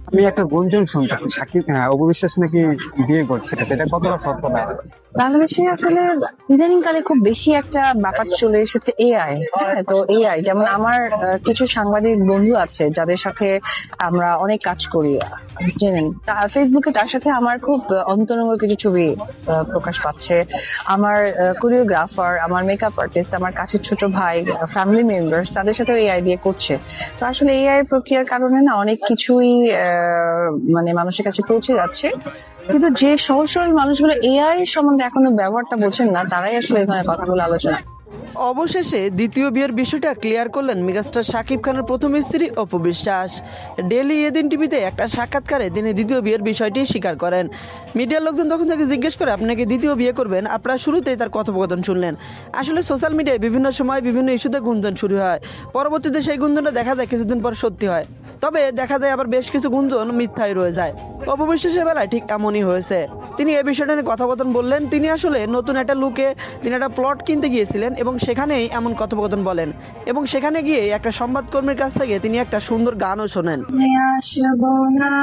আমি একটা গুঞ্জন শুনতেছি সাকিব, হ্যাঁ, অপু বিশ্বাস নাকি বিয়ে করছে, এটা কতটা সত্য না? বাংলাদেশে আসলে ইদানিং কালে খুব বেশি একটা ব্যাপার চলে এসেছে এআই। হ্যাঁ, তো এআই যেমন আমার কিছু সাংবাদিক বন্ধু আছে যাদের সাথে আমরা অনেক কাজ করি, জানেন, ফেসবুকে তার সাথে আমার খুব অন্তরঙ্গ কিছু ছবি প্রকাশ পাচ্ছে। আমার কোরিওগ্রাফার, আমার মেকআপ আর্টিস্ট, আমার কাছের ছোট ভাই, ফ্যামিলি মেম্বার্স, তাদের সাথেও এআই দিয়ে করছে। তো আসলে এআই প্রক্রিয়ার কারণে না অনেক কিছুই মানে মানুষের কাছে পৌঁছে যাচ্ছে, কিন্তু যে সহজ সরল মানুষগুলো এআই সম্বন্ধে এখনো ব্যবহারটা বোঝেন না, তারাই আসলে এই ধরনের কথাগুলো আলোচনা। অবশেষে দ্বিতীয় বিয়ের বিষয়টা ক্লিয়ার করলেন মেগাস্টার শাকিব খানের প্রথম স্ত্রী অপু বিশ্বাস। ডেইলি এদিন টিভিতে একটা সাক্ষাৎকারে তিনি দ্বিতীয় বিয়ের বিষয়টি স্বীকার করেন। মিডিয়ার লোকজন তখন তাকে জিজ্ঞেস করে, আপনাকে দ্বিতীয় বিয়ে করবেন? আপনারা শুরুতেই তার কথোপকথন শুনলেন। আসলে সোশ্যাল মিডিয়ায় বিভিন্ন সময় বিভিন্ন ইস্যুতে গুঞ্জন শুরু হয়, পরবর্তীতে সেই গুঞ্জনটা দেখা যায় কিছুদিন পর সত্যি হয়, তবে দেখা যায় আবার বেশ কিছু গুঞ্জন মিথ্যাই রয়ে যায়। অপু বিশ্বাসের বেলায় ঠিক এমনই হয়েছে। তিনি এই বিষয়টা নিয়ে কথাবার্তা বললেন। তিনি আসলে নতুন একটা লুকে তিনি একটা প্লট কিনতে গিয়েছিলেন এবং সেখানেই এমন কথোপকথন বলেন, এবং সেখানে গিয়ে একটা সংবাদকর্মীর কাছ থেকে তিনি একটা সুন্দর গানও শোনেন। আসবো না,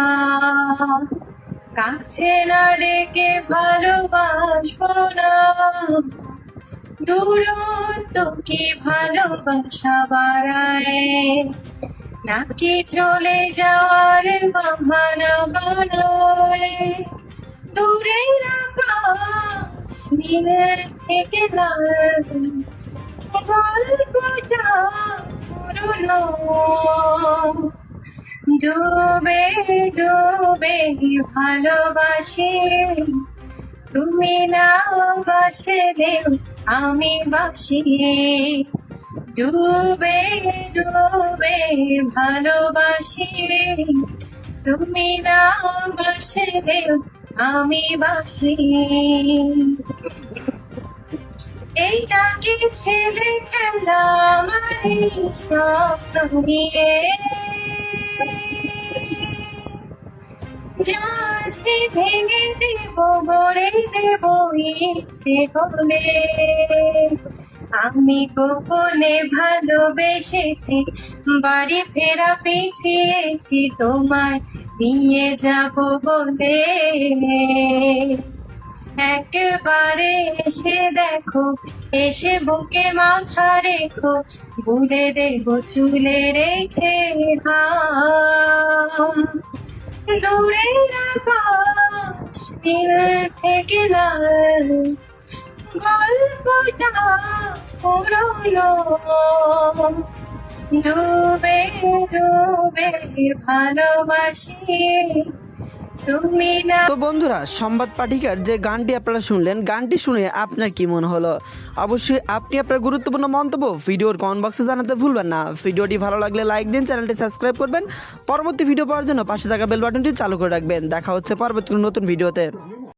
কাছে না ডেকে ভালোবাসবো না, দূরত্ব কি ভালোবাসা বাড়ায়, নাকি চলে যাওয়ার বাহানা বানায়, দূরে আকাশ নীলে থেকে লাল, গল্পটা পুরনো, ডুবে ডুবে ভালোবাসি, তুমি না বাসলেও আমি বাসি, ডুবে ডুবে ভালোবাসি, তুমি না বাসলেও আমি বাসি। এইটা কি ছেলে খেলা, আমার এই স্বপ্ন নিয়ে যাচ্ছি ভেঙে দেব, গড়ে দেব ইচ্ছে হলে, আমি গোপনে ভালোবেসেছি, বাড়ি ফেরা পেয়েছি তোমায় নিয়ে যাব বলে, একবারে এসে দেখো, এসে বুকে মাথা রেখো, বুড়ে দেব চুলে রেখে দূরে আকাশ নীল থেকে লাল, গল্পটা পুরনো, ডুবে ডুবে ভালোবাসি, তুমি না। তো বন্ধুরা, সংবাদ পাঠিকার যে গানটি আপনারা শুনলেন, গানটি শুনে আপনার কি মনে হলো? অবশ্যই আপনি আপনার গুরুত্বপূর্ণ মন্তব্য ভিডিওর কমেন্ট বক্সে জানাতে ভুলবেন না। ভিডিওটি ভালো লাগলে লাইক দিন, চ্যানেলটি সাবস্ক্রাইব করবেন, পরবর্তী ভিডিও পাওয়ার জন্য পাশে থাকা বেল বাটনটি চালু করে রাখবেন। দেখা হচ্ছে পরবর্তী নতুন ভিডিওতে।